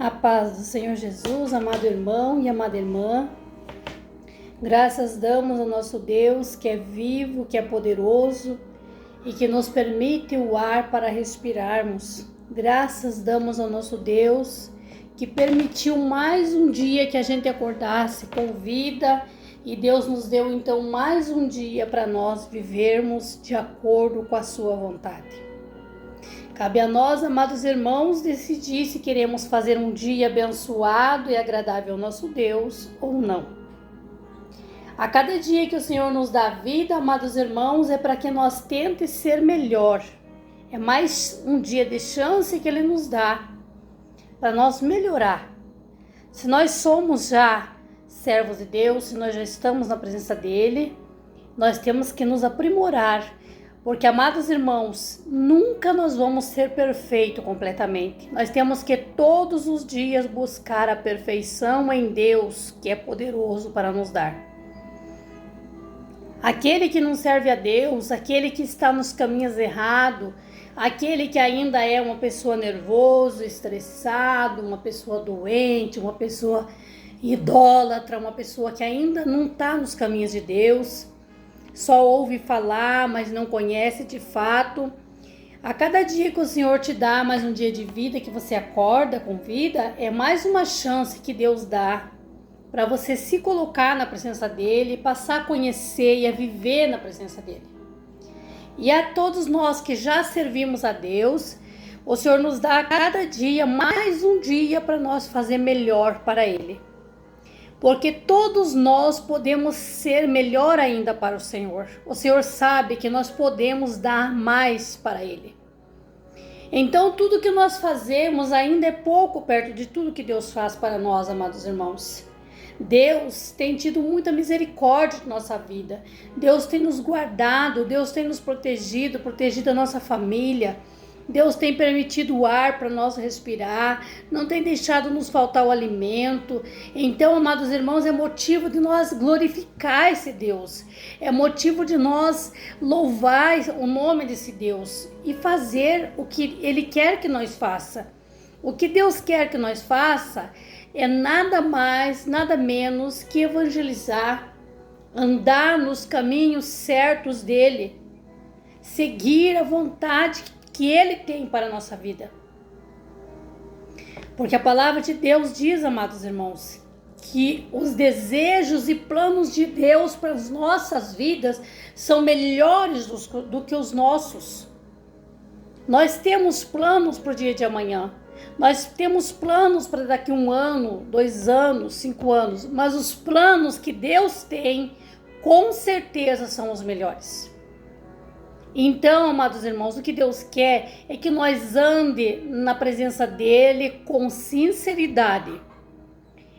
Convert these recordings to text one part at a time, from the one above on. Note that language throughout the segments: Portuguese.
A paz do Senhor Jesus, amado irmão e amada irmã. Graças damos ao nosso Deus, que é vivo, que é poderoso e que nos permite o ar para respirarmos. Graças damos ao nosso Deus, que permitiu mais um dia que a gente acordasse com vida, e Deus nos deu então mais um dia para nós vivermos de acordo com a sua vontade. Cabe a nós, amados irmãos, decidir se queremos fazer um dia abençoado e agradável ao nosso Deus ou não. A cada dia que o Senhor nos dá vida, amados irmãos, é para que nós tente ser melhor. É mais um dia de chance que Ele nos dá para nós melhorar. Se nós somos já servos de Deus, se nós já estamos na presença dEle, nós temos que nos aprimorar. Porque, amados irmãos, nunca nós vamos ser perfeitos completamente. Nós temos que todos os dias buscar a perfeição em Deus, que é poderoso para nos dar. Aquele que não serve a Deus, aquele que está nos caminhos errados, aquele que ainda é uma pessoa nervoso, estressado, uma pessoa doente, uma pessoa idólatra, uma pessoa que ainda não está nos caminhos de Deus, só ouve falar, mas não conhece de fato. A cada dia que o Senhor te dá mais um dia de vida, que você acorda com vida, é mais uma chance que Deus dá para você se colocar na presença dEle, passar a conhecer e a viver na presença dEle. E a todos nós que já servimos a Deus, o Senhor nos dá a cada dia mais um dia para nós fazer melhor para Ele. Porque todos nós podemos ser melhor ainda para o Senhor. O Senhor sabe que nós podemos dar mais para Ele. Então, tudo que nós fazemos ainda é pouco perto de tudo que Deus faz para nós, amados irmãos. Deus tem tido muita misericórdia de nossa vida. Deus tem nos guardado, Deus tem nos protegido a nossa família. Deus tem permitido o ar para nós respirar, não tem deixado nos faltar o alimento. Então, amados irmãos, é motivo de nós glorificar esse Deus. É motivo de nós louvar o nome desse Deus e fazer o que Ele quer que nós faça. O que Deus quer que nós faça é nada mais, nada menos que evangelizar, andar nos caminhos certos dEle, seguir a vontade que Ele tem para a nossa vida. Porque a palavra de Deus diz, amados irmãos, que os desejos e planos de Deus para as nossas vidas são melhores do que os nossos. Nós temos planos para o dia de amanhã. Nós temos planos para daqui 1 ano, 2 anos, 5 anos. Mas os planos que Deus tem, com certeza, são os melhores. Então, amados irmãos, o que Deus quer é que nós ande na presença dEle com sinceridade.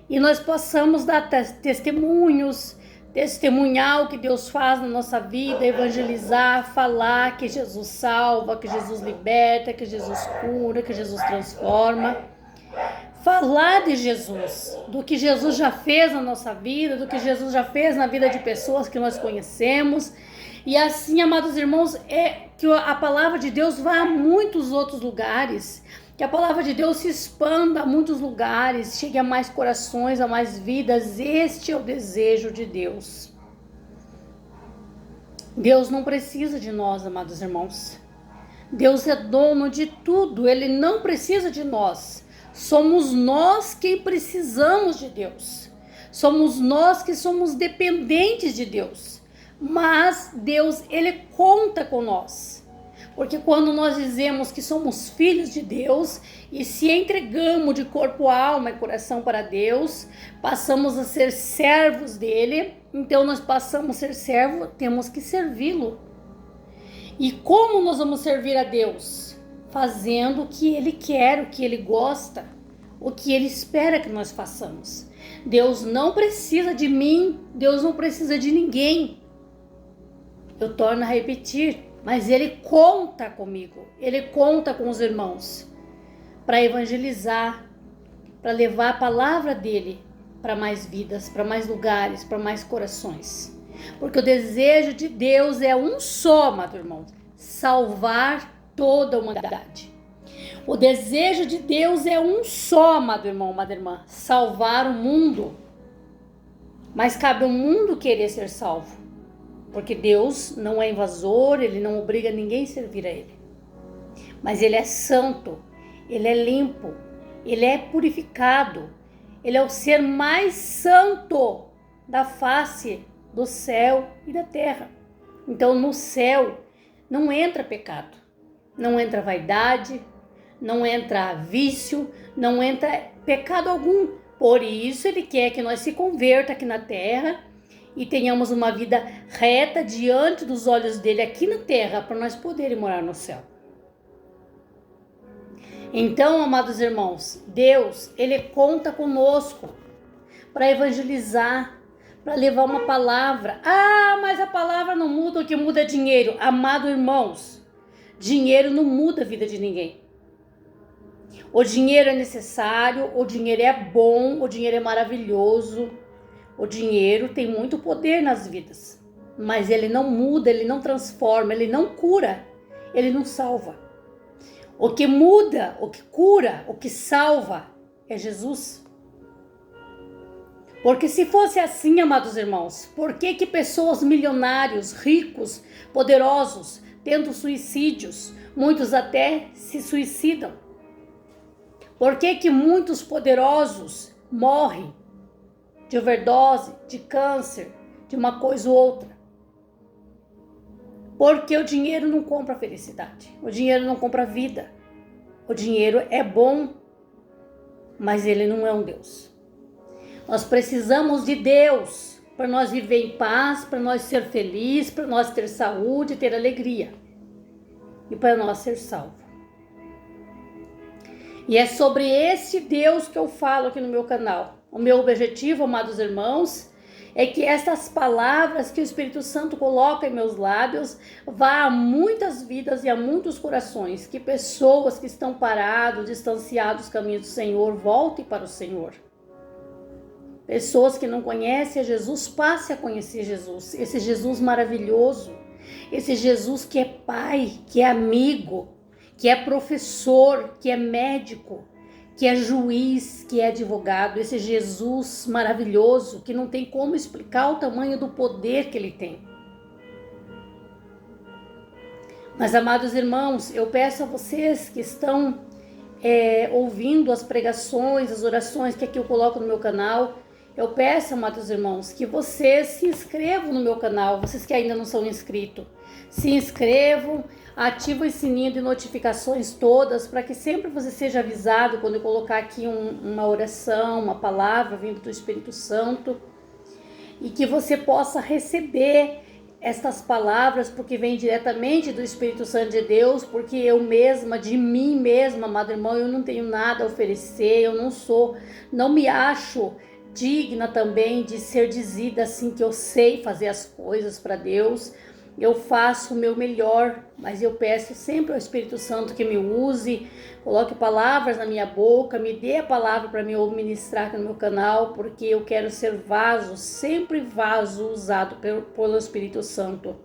E nós possamos dar testemunhos, testemunhar o que Deus faz na nossa vida, evangelizar, falar que Jesus salva, que Jesus liberta, que Jesus cura, que Jesus transforma. Falar de Jesus, do que Jesus já fez na nossa vida, do que Jesus já fez na vida de pessoas que nós conhecemos. E assim, amados irmãos, é que a palavra de Deus vá a muitos outros lugares, que a palavra de Deus se expanda a muitos lugares, chegue a mais corações, a mais vidas. Este é o desejo de Deus. Deus não precisa de nós, amados irmãos. Deus é dono de tudo, Ele não precisa de nós. Somos nós quem precisamos de Deus. Somos nós que somos dependentes de Deus. Mas Deus, Ele conta com nós. Porque quando nós dizemos que somos filhos de Deus e se entregamos de corpo, alma e coração para Deus, passamos a ser servos dEle. Então nós passamos a ser servos, temos que servi-lo. E como nós vamos servir a Deus? Fazendo o que Ele quer, o que Ele gosta, o que Ele espera que nós façamos. Deus não precisa de mim, Deus não precisa de ninguém. Eu torno a repetir, mas Ele conta comigo, Ele conta com os irmãos para evangelizar, para levar a palavra dEle para mais vidas, para mais lugares, para mais corações. Porque o desejo de Deus é um só, amado irmão, salvar toda a humanidade. O desejo de Deus é um só, amado irmão, amada irmã, salvar o mundo. Mas cabe ao mundo querer ser salvo, porque Deus não é invasor, Ele não obriga ninguém a servir a Ele. Mas Ele é santo, Ele é limpo, Ele é purificado, Ele é o ser mais santo da face do céu e da terra. Então no céu não entra pecado, não entra vaidade, não entra vício, não entra pecado algum. Por isso Ele quer que nós se converta aqui na terra e tenhamos uma vida reta diante dos olhos dele aqui na terra, para nós podermos morar no céu. Então, amados irmãos, Deus, Ele conta conosco para evangelizar, para levar uma palavra. Ah, mas a palavra não muda, o que muda é dinheiro. Amados irmãos, dinheiro não muda a vida de ninguém. O dinheiro é necessário, o dinheiro é bom, o dinheiro é maravilhoso. O dinheiro tem muito poder nas vidas, mas ele não muda, ele não transforma, ele não cura, ele não salva. O que muda, o que cura, o que salva é Jesus. Porque se fosse assim, amados irmãos, por que pessoas milionários, ricos, poderosos, tendo suicídios, muitos até se suicidam? Por que muitos poderosos morrem de overdose, de câncer, de uma coisa ou outra? Porque o dinheiro não compra felicidade, o dinheiro não compra vida. O dinheiro é bom, mas ele não é um Deus. Nós precisamos de Deus para nós viver em paz, para nós ser felizes, para nós ter saúde, ter alegria e para nós ser salvos. E é sobre esse Deus que eu falo aqui no meu canal. O meu objetivo, amados irmãos, é que essas palavras que o Espírito Santo coloca em meus lábios vá a muitas vidas e a muitos corações, que pessoas que estão parados, distanciados do caminho do Senhor, voltem para o Senhor. Pessoas que não conhecem a Jesus, passem a conhecer Jesus, esse Jesus maravilhoso, esse Jesus que é pai, que é amigo, que é professor, que é médico, que é juiz, que é advogado, esse Jesus maravilhoso, que não tem como explicar o tamanho do poder que ele tem. Mas, amados irmãos, eu peço a vocês que estão ouvindo as pregações, as orações que aqui eu coloco no meu canal, eu peço, amados irmãos, que vocês se inscrevam no meu canal, vocês que ainda não são inscritos, se inscrevam, ativa o sininho de notificações todas, para que sempre você seja avisado quando eu colocar aqui uma oração, uma palavra vindo do Espírito Santo, e que você possa receber estas palavras, porque vem diretamente do Espírito Santo de Deus, porque eu mesma, de mim mesma, amado irmão, eu não tenho nada a oferecer, eu não me acho digna também de ser dizida assim, que eu sei fazer as coisas para Deus. Eu faço o meu melhor, mas eu peço sempre ao Espírito Santo que me use, coloque palavras na minha boca, me dê a palavra para me ministrar aqui no meu canal, porque eu quero ser vaso, sempre vaso usado pelo Espírito Santo.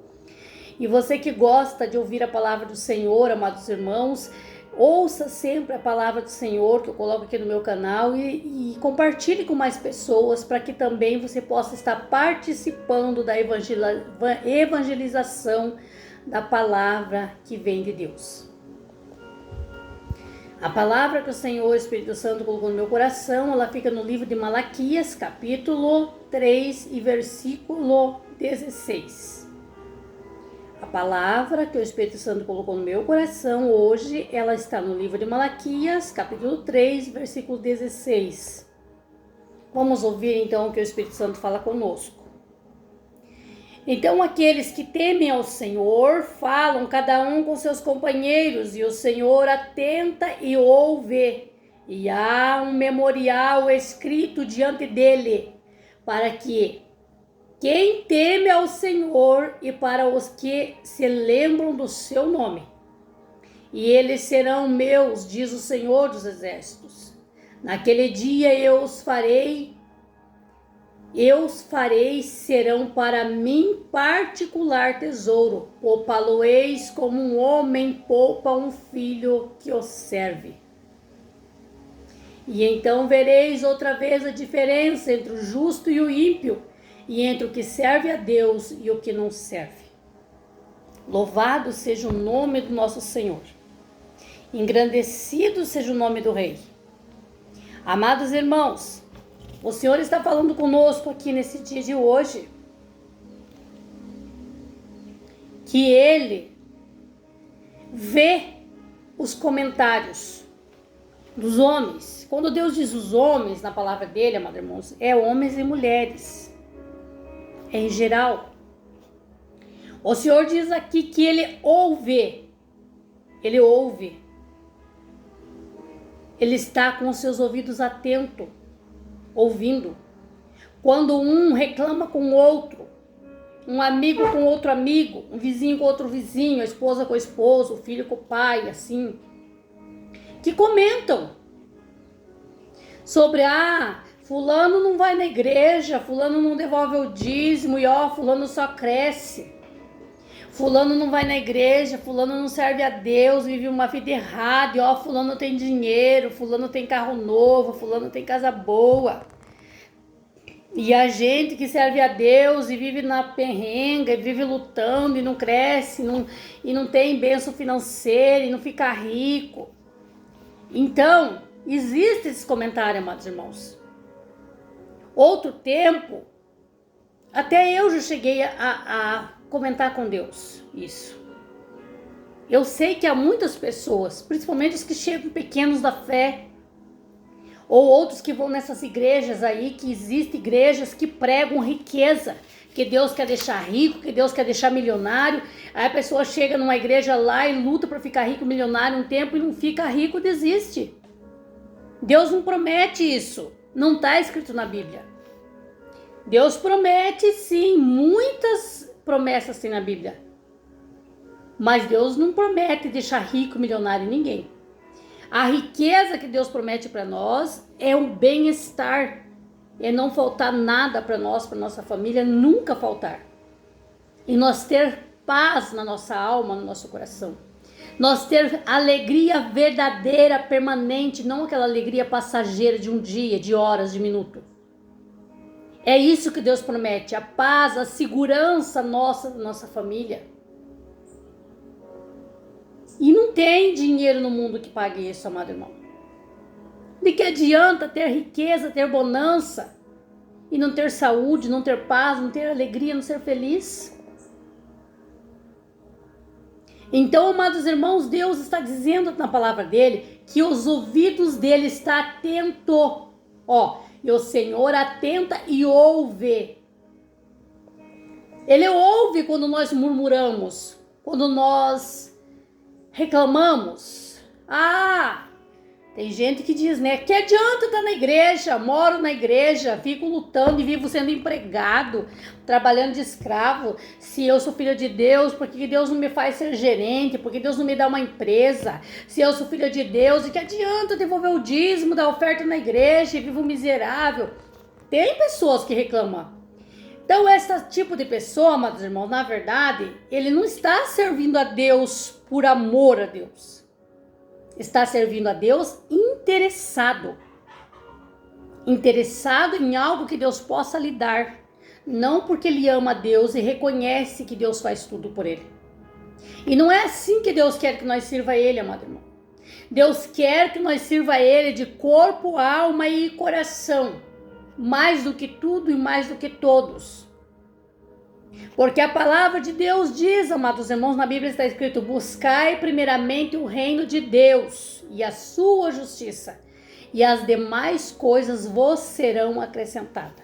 E você que gosta de ouvir a palavra do Senhor, amados irmãos, ouça sempre a palavra do Senhor que eu coloco aqui no meu canal e compartilhe com mais pessoas, para que também você possa estar participando da evangelização da palavra que vem de Deus. A palavra que o Senhor, o Espírito Santo, colocou no meu coração, ela fica no livro de Malaquias, capítulo 3 e versículo 16. A palavra que o Espírito Santo colocou no meu coração hoje, ela está no livro de Malaquias, capítulo 3, versículo 16. Vamos ouvir então o que o Espírito Santo fala conosco. Então aqueles que temem ao Senhor falam cada um com seus companheiros, e o Senhor atenta e ouve, e há um memorial escrito diante dele, para que quem teme ao Senhor e para os que se lembram do seu nome. E eles serão meus, diz o Senhor dos Exércitos. Naquele dia eu os farei eu os farei, serão para mim particular tesouro. Poupá-lo-eis como um homem poupa um filho que o serve. E então vereis outra vez a diferença entre o justo e o ímpio, e entre o que serve a Deus e o que não serve. Louvado seja o nome do nosso Senhor. Engrandecido seja o nome do Rei. Amados irmãos, o Senhor está falando conosco aqui nesse dia de hoje, que Ele vê os comentários dos homens. Quando Deus diz os homens, na palavra dele, amados irmãos, é homens e mulheres. É em geral. O Senhor diz aqui que Ele ouve. Ele ouve. Ele está com os seus ouvidos atentos, ouvindo. Quando um reclama com o outro, um amigo com outro amigo, um vizinho com outro vizinho, a esposa com o esposo, o filho com o pai, assim, que comentam sobre, fulano não vai na igreja, fulano não devolve o dízimo, e fulano só cresce. Fulano não vai na igreja, fulano não serve a Deus, vive uma vida errada, e fulano tem dinheiro, fulano tem carro novo, fulano tem casa boa. E a gente que serve a Deus e vive na perrenga, e vive lutando e não cresce, e não tem bênção financeira, e não fica rico. Então, existe esse comentário, amados irmãos. Outro tempo, até eu já cheguei a comentar com Deus isso. Eu sei que há muitas pessoas, principalmente os que chegam pequenos da fé, ou outros que vão nessas igrejas aí, que existem igrejas que pregam riqueza, que Deus quer deixar rico, que Deus quer deixar milionário. Aí a pessoa chega numa igreja lá e luta para ficar rico, milionário um tempo, e não fica rico, desiste. Deus não promete isso, não está escrito na Bíblia. Deus promete sim, muitas promessas tem na Bíblia, mas Deus não promete deixar rico, milionário ninguém. A riqueza que Deus promete para nós é o bem-estar, é não faltar nada para nós, para nossa família, nunca faltar. E nós ter paz na nossa alma, no nosso coração. Nós ter alegria verdadeira, permanente, não aquela alegria passageira de um dia, de horas, de minuto. É isso que Deus promete, a paz, a segurança nossa, da nossa família. E não tem dinheiro no mundo que pague isso, amado irmão. De que adianta ter riqueza, ter bonança, e não ter saúde, não ter paz, não ter alegria, não ser feliz? Então, amados irmãos, Deus está dizendo na palavra dele que os ouvidos dele estão atentos. E o Senhor atenta e ouve. Ele ouve quando nós murmuramos, quando nós reclamamos. Tem gente que diz, né? Que adianta estar na igreja, moro na igreja, fico lutando e vivo sendo empregado, trabalhando de escravo. Se eu sou filha de Deus, por que Deus não me faz ser gerente? Por que Deus não me dá uma empresa? Se eu sou filha de Deus, e que adianta devolver o dízimo da oferta na igreja e vivo miserável? Tem pessoas que reclamam. Então, esse tipo de pessoa, amados irmãos, na verdade, ele não está servindo a Deus por amor a Deus. Está servindo a Deus interessado. Interessado em algo que Deus possa lhe dar. Não porque ele ama a Deus e reconhece que Deus faz tudo por ele. E não é assim que Deus quer que nós sirva a ele, amado irmão. Deus quer que nós sirva a ele de corpo, alma e coração. Mais do que tudo e mais do que todos. Porque a palavra de Deus diz, amados irmãos, na Bíblia está escrito: buscai primeiramente o reino de Deus e a sua justiça, e as demais coisas vos serão acrescentadas.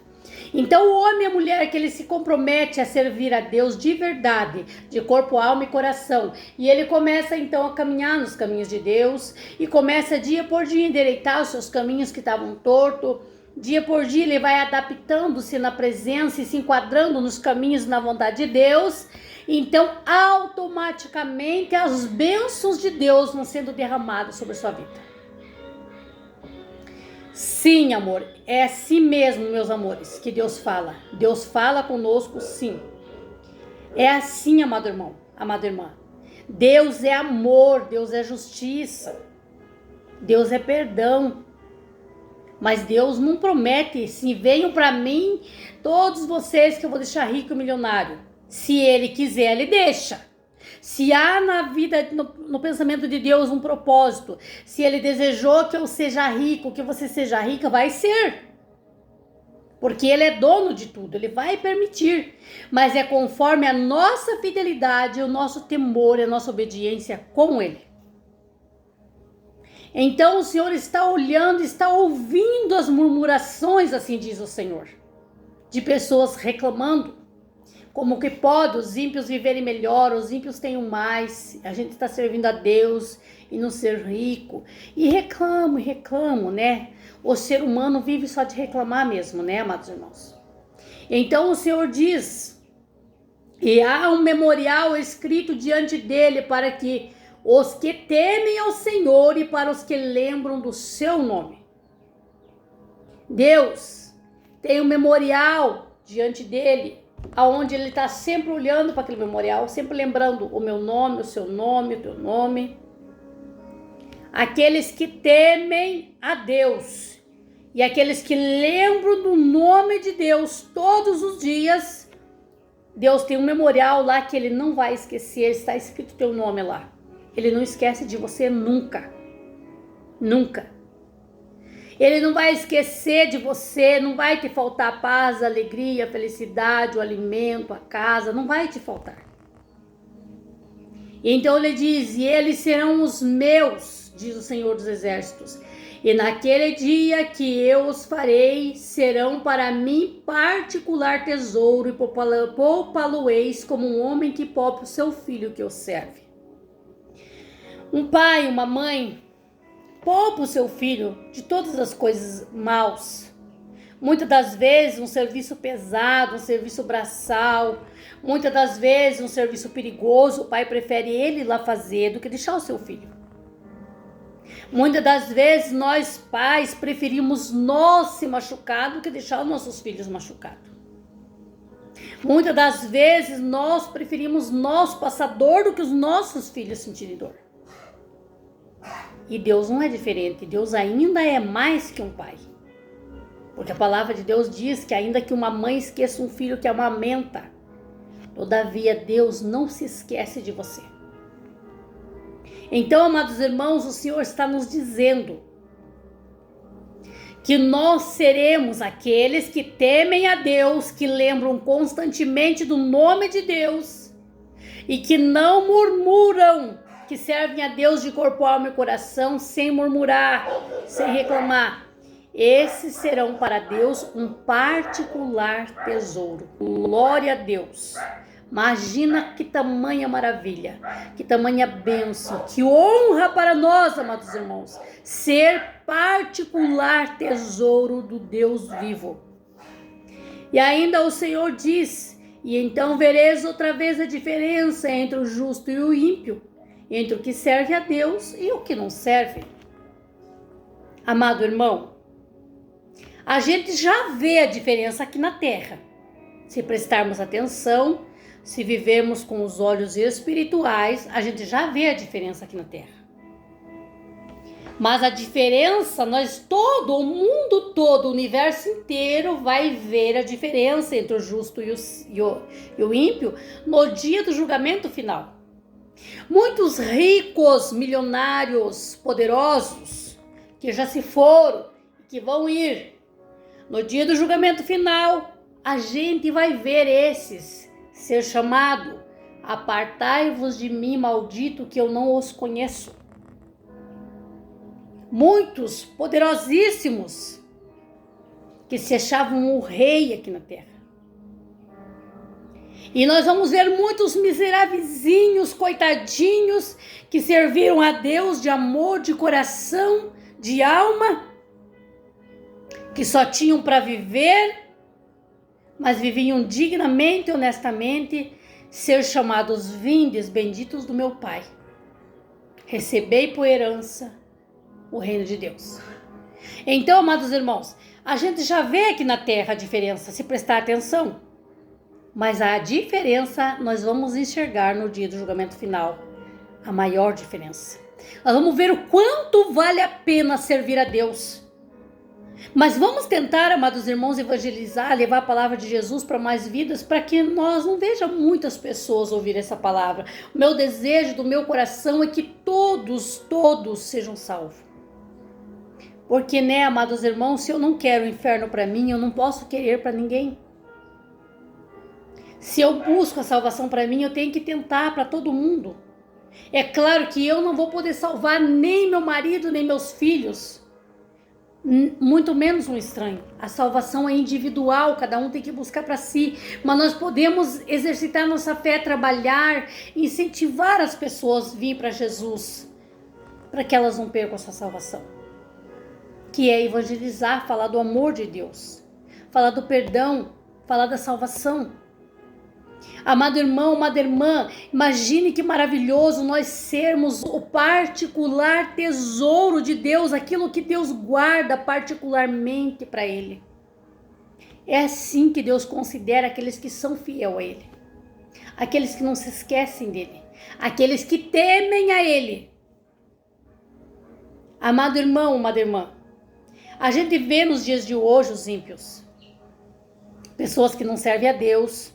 Então o homem e a mulher que ele se compromete a servir a Deus de verdade, de corpo, alma e coração, e ele começa então a caminhar nos caminhos de Deus, e começa dia por dia a endireitar os seus caminhos que estavam tortos. Dia por dia ele vai adaptando-se na presença e se enquadrando nos caminhos na vontade de Deus. Então automaticamente as bênçãos de Deus vão sendo derramadas sobre a sua vida. Sim, amor, é assim mesmo, meus amores, que Deus fala. Deus fala conosco, sim. É assim, amado irmão, amada irmã. Deus é amor, Deus é justiça, Deus é perdão. Mas Deus não promete, se venham para mim todos vocês que eu vou deixar rico e milionário. Se Ele quiser, Ele deixa. Se há na vida, no pensamento de Deus um propósito, se Ele desejou que eu seja rico, que você seja rica, vai ser. Porque Ele é dono de tudo, Ele vai permitir. Mas é conforme a nossa fidelidade, o nosso temor e a nossa obediência com Ele. Então o Senhor está olhando, está ouvindo as murmurações, assim diz o Senhor, de pessoas reclamando. Como que pode os ímpios viverem melhor, os ímpios tenham mais, a gente está servindo a Deus e não ser rico. E reclamo, né? O ser humano vive só de reclamar mesmo, né, amados irmãos? Então o Senhor diz, e há um memorial escrito diante dele para que os que temem ao Senhor e para os que lembram do seu nome. Deus tem um memorial diante dele, aonde ele está sempre olhando para aquele memorial, sempre lembrando o meu nome, o seu nome, o teu nome. Aqueles que temem a Deus e aqueles que lembram do nome de Deus todos os dias, Deus tem um memorial lá que ele não vai esquecer, está escrito teu nome lá. Ele não esquece de você nunca. Nunca. Ele não vai esquecer de você, não vai te faltar a paz, a alegria, a felicidade, o alimento, a casa, não vai te faltar. E então ele diz, e eles serão os meus, diz o Senhor dos Exércitos. E naquele dia que eu os farei, serão para mim particular tesouro, e poupá-lo-eis como um homem que poupa o seu filho que o serve. Um pai, uma mãe, poupa o seu filho de todas as coisas maus. Muitas das vezes um serviço pesado, um serviço braçal, muitas das vezes um serviço perigoso, o pai prefere ele ir lá fazer do que deixar o seu filho. Muitas das vezes nós pais preferimos nós se machucar do que deixar os nossos filhos machucados. Muitas das vezes nós preferimos nós passar dor do que os nossos filhos sentirem dor. E Deus não é diferente, Deus ainda é mais que um pai. Porque a palavra de Deus diz que ainda que uma mãe esqueça um filho que amamenta, todavia Deus não se esquece de você. Então, amados irmãos, o Senhor está nos dizendo que nós seremos aqueles que temem a Deus, que lembram constantemente do nome de Deus e que não murmuram, que servem a Deus de corpo, alma e coração, sem murmurar, sem reclamar. Esses serão para Deus um particular tesouro. Glória a Deus. Imagina que tamanha maravilha, que tamanha bênção, que honra para nós, amados irmãos, ser particular tesouro do Deus vivo. E ainda o Senhor diz, e então vereis outra vez a diferença entre o justo e o ímpio, entre o que serve a Deus e o que não serve. Amado irmão, a gente já vê a diferença aqui na terra. Se prestarmos atenção, se vivemos com os olhos espirituais, a gente já vê a diferença aqui na terra. Mas a diferença, o mundo todo, o universo inteiro vai ver a diferença entre o justo e o ímpio no dia do julgamento final. Muitos ricos, milionários, poderosos, que já se foram, que vão ir, no dia do julgamento final, a gente vai ver esses ser chamado, apartai-vos de mim, maldito, que eu não os conheço. Muitos poderosíssimos que se achavam o rei aqui na terra. E nós vamos ver muitos miseráveis, coitadinhos, que serviram a Deus de amor, de coração, de alma, que só tinham para viver, mas viviam dignamente, honestamente, ser chamados vindes, benditos do meu Pai. Recebei por herança o reino de Deus. Então, amados irmãos, a gente já vê aqui na terra a diferença, se prestar atenção. Mas a diferença nós vamos enxergar no dia do julgamento final. A maior diferença. Nós vamos ver o quanto vale a pena servir a Deus. Mas vamos tentar, amados irmãos, evangelizar, levar a palavra de Jesus para mais vidas, para que nós não vejamos muitas pessoas ouvir essa palavra. O meu desejo do meu coração é que todos sejam salvos. Porque, né, amados irmãos, se eu não quero o inferno para mim, eu não posso querer para ninguém. Se eu busco a salvação para mim, eu tenho que tentar para todo mundo. É claro que eu não vou poder salvar nem meu marido, nem meus filhos. Muito menos um estranho. A salvação é individual, cada um tem que buscar para si. Mas nós podemos exercitar nossa fé, trabalhar, incentivar as pessoas a vir para Jesus, para que elas não percam essa salvação. Que é evangelizar, falar do amor de Deus, falar do perdão, falar da salvação. Amado irmão, amada irmã, imagine que maravilhoso nós sermos o particular tesouro de Deus, aquilo que Deus guarda particularmente para Ele. É assim que Deus considera aqueles que são fiel a Ele, aqueles que não se esquecem dEle, aqueles que temem a Ele. Amado irmão, amada irmã, a gente vê nos dias de hoje os ímpios, pessoas que não servem a Deus,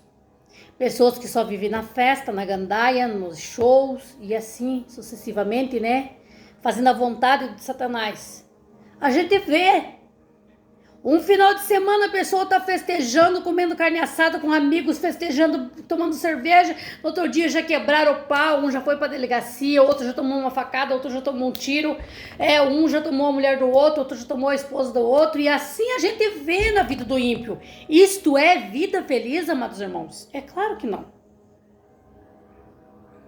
pessoas que só vivem na festa, na gandaia, nos shows e assim sucessivamente, né? Fazendo a vontade de Satanás. A gente vê. Um final de semana a pessoa tá festejando, comendo carne assada com amigos, festejando, tomando cerveja. No outro dia já quebraram o pau, um já foi pra delegacia, outro já tomou uma facada, outro já tomou um tiro. Um já tomou a mulher do outro, outro já tomou a esposa do outro. E assim a gente vê na vida do ímpio. Isto é vida feliz, amados irmãos? É claro que não.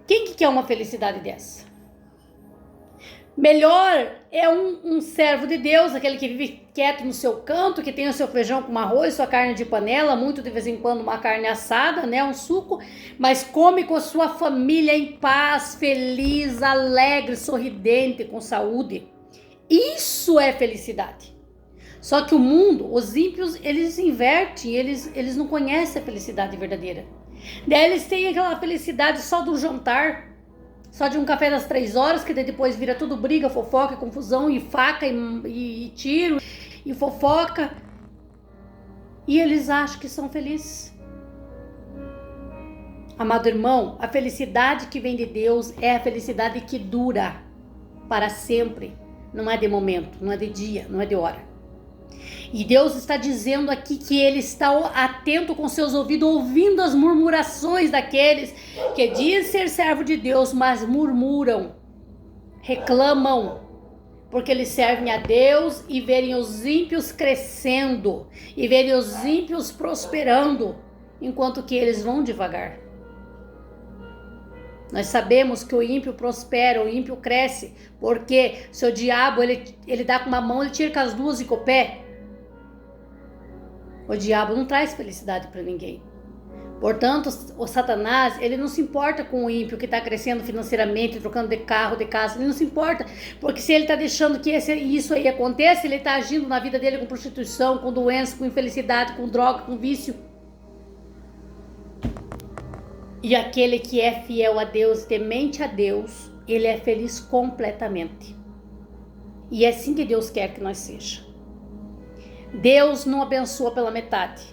Quem que quer uma felicidade dessa? Melhor é um servo de Deus, aquele que vive quieto no seu canto, que tem o seu feijão com arroz, sua carne de panela, muito de vez em quando uma carne assada, né, um suco, mas come com a sua família em paz, feliz, alegre, sorridente, com saúde. Isso é felicidade. Só que o mundo, os ímpios, eles invertem, eles não conhecem a felicidade verdadeira. Daí eles têm aquela felicidade só do jantar, só de um café das 3 horas, que daí depois vira tudo briga, fofoca, confusão, e faca, e tiro, e fofoca. E eles acham que são felizes. Amado irmão, a felicidade que vem de Deus é a felicidade que dura para sempre. Não é de momento, não é de dia, não é de hora. E Deus está dizendo aqui que Ele está atento com seus ouvidos, ouvindo as murmurações daqueles que dizem ser servo de Deus, mas murmuram, reclamam, porque eles servem a Deus e verem os ímpios crescendo, e verem os ímpios prosperando, enquanto que eles vão devagar. Nós sabemos que o ímpio prospera, o ímpio cresce, porque se o diabo ele dá com uma mão, ele tira com as duas e com o pé. O diabo não traz felicidade para ninguém. Portanto, o Satanás, ele não se importa com o ímpio que está crescendo financeiramente, trocando de carro, de casa, ele não se importa, porque se ele está deixando que isso aí aconteça, ele está agindo na vida dele com prostituição, com doença, com infelicidade, com droga, com vício. E aquele que é fiel a Deus, temente a Deus, ele é feliz completamente. E é assim que Deus quer que nós seja. Deus não abençoa pela metade.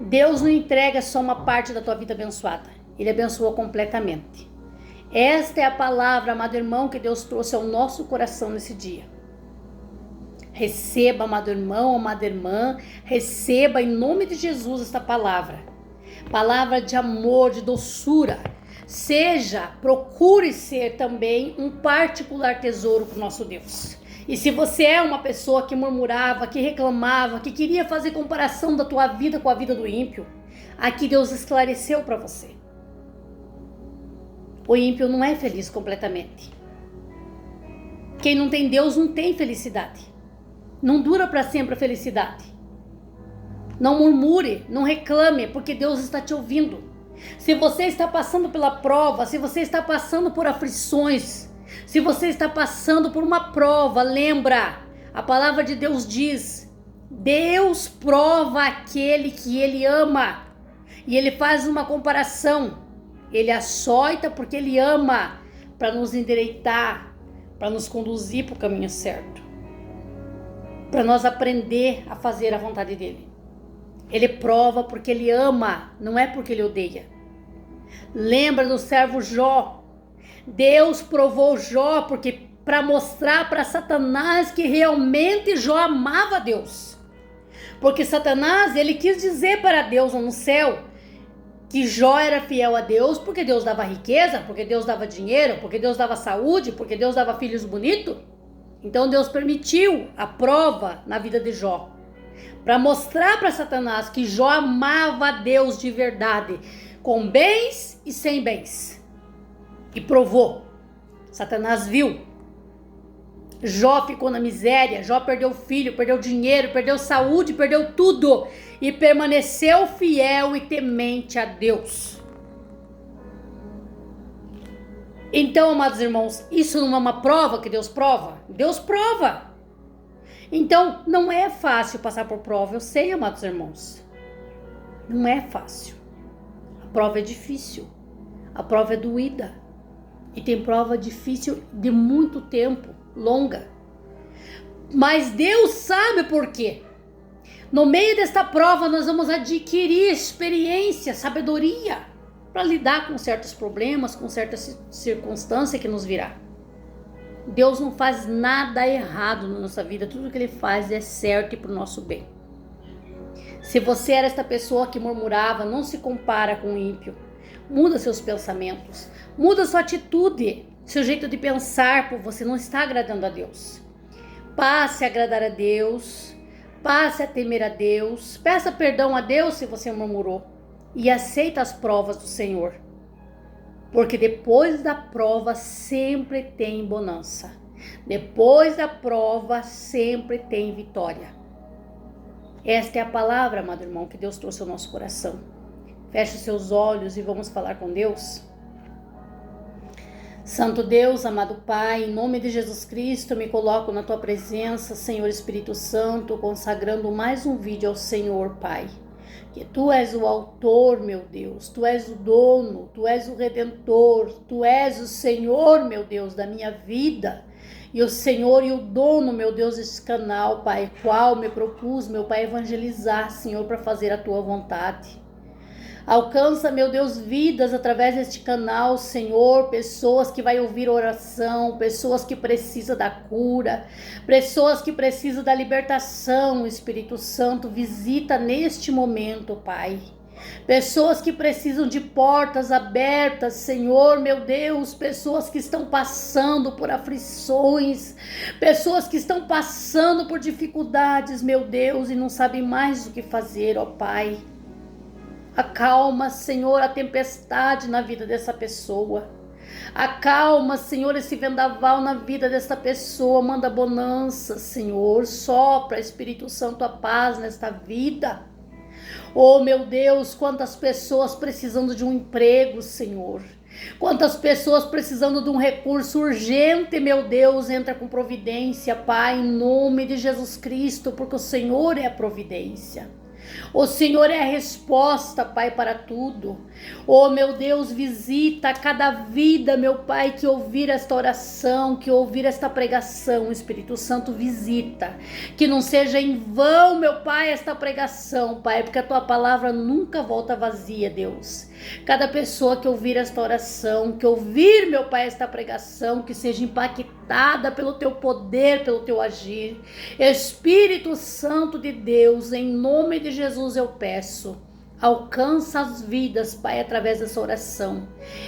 Deus não entrega só uma parte da tua vida abençoada. Ele abençoa completamente. Esta é a palavra, amado irmão, que Deus trouxe ao nosso coração nesse dia. Receba, amado irmão, amada irmã, receba em nome de Jesus esta palavra. Palavra de amor, de doçura. Procure ser também um particular tesouro para o nosso Deus. E se você é uma pessoa que murmurava, que reclamava, que queria fazer comparação da tua vida com a vida do ímpio, aqui Deus esclareceu para você. O ímpio não é feliz completamente. Quem não tem Deus não tem felicidade. Não dura para sempre a felicidade. Não murmure, não reclame, porque Deus está te ouvindo. Se você está passando pela prova, se você está passando por aflições, se você está passando por uma prova, lembra, A palavra de Deus diz: Deus prova aquele que ele ama. E ele faz uma comparação. Ele açoita porque ele ama, para nos endireitar, para nos conduzir para o caminho certo, para nós aprender a fazer a vontade dele. Ele prova porque ele ama, não é porque ele odeia. Lembra do servo Jó? Deus provou Jó porque para mostrar para Satanás que realmente Jó amava Deus. Porque Satanás, ele quis dizer para Deus no céu que Jó era fiel a Deus porque Deus dava riqueza, porque Deus dava dinheiro, porque Deus dava saúde, porque Deus dava filhos bonitos. Então Deus permitiu a prova na vida de Jó, para mostrar para Satanás que Jó amava a Deus de verdade, com bens e sem bens. E provou. Satanás viu. Jó ficou na miséria, Jó perdeu filho, perdeu dinheiro, perdeu saúde, perdeu tudo. E permaneceu fiel e temente a Deus. Então, amados irmãos, isso não é uma prova que Deus prova? Deus prova. Então, não é fácil passar por prova, eu sei, amados irmãos. Não é fácil. A prova é difícil. A prova é doída. E tem prova difícil de muito tempo, longa. Mas Deus sabe por quê. No meio desta prova, nós vamos adquirir experiência, sabedoria, para lidar com certos problemas, com certas circunstâncias que nos virá. Deus não faz nada errado na nossa vida, tudo que Ele faz é certo e para o nosso bem. Se você era esta pessoa que murmurava, não se compara com o ímpio. Muda seus pensamentos, muda sua atitude, seu jeito de pensar, porque você não está agradando a Deus. Passe a agradar a Deus, passe a temer a Deus, peça perdão a Deus se você murmurou e aceita as provas do Senhor. Porque depois da prova sempre tem bonança. Depois da prova sempre tem vitória. Esta é a palavra, amado irmão, que Deus trouxe ao nosso coração. Feche os seus olhos e vamos falar com Deus. Santo Deus, amado Pai, em nome de Jesus Cristo, eu me coloco na Tua presença, Senhor Espírito Santo, consagrando mais um vídeo ao Senhor, Pai. Que Tu és o autor, meu Deus, Tu és o dono, Tu és o redentor, Tu és o Senhor, meu Deus, da minha vida. E o Senhor e o dono, meu Deus, desse canal, Pai, qual me propus, meu Pai, evangelizar, Senhor, para fazer a Tua vontade. Alcança, meu Deus, vidas através deste canal, Senhor, pessoas que vai ouvir oração, pessoas que precisam da cura, pessoas que precisam da libertação. Espírito Santo, visita neste momento, Pai. Pessoas que precisam de portas abertas, Senhor, meu Deus, pessoas que estão passando por aflições, pessoas que estão passando por dificuldades, meu Deus, e não sabem mais o que fazer, ó Pai. Acalma, Senhor, a tempestade na vida dessa pessoa. Acalma, Senhor, esse vendaval na vida dessa pessoa. Manda bonança, Senhor. Sopra, Espírito Santo, a paz nesta vida. Oh, meu Deus, quantas pessoas precisando de um emprego, Senhor. Quantas pessoas precisando de um recurso urgente, meu Deus, entra com providência, Pai, em nome de Jesus Cristo, porque o Senhor é a providência. O Senhor é a resposta, Pai, para tudo. Oh, meu Deus, visita cada vida, meu Pai, que ouvir esta oração, que ouvir esta pregação. Espírito Santo, visita. Que não seja em vão, meu Pai, esta pregação, Pai, porque a Tua palavra nunca volta vazia, Deus. Cada pessoa que ouvir esta oração, que ouvir, meu Pai, esta pregação, que seja impactada pelo Teu poder, pelo Teu agir. Espírito Santo de Deus, em nome de Jesus eu peço. Alcança as vidas, Pai, através dessa oração.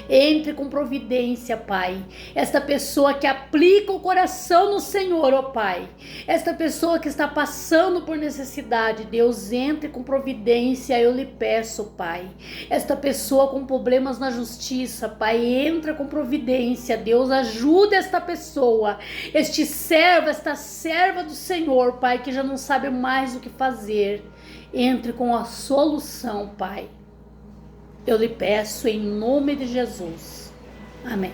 Entre com providência, Pai. Esta pessoa que aplica o coração no Senhor, ó Pai. Esta pessoa que está passando por necessidade, Deus, entre com providência, eu lhe peço, Pai. Esta pessoa com problemas na justiça, Pai, entra com providência, Deus, ajuda esta pessoa. Este servo, esta serva do Senhor, Pai, que já não sabe mais o que fazer. Entre com a solução, Pai. Eu lhe peço em nome de Jesus. Amém.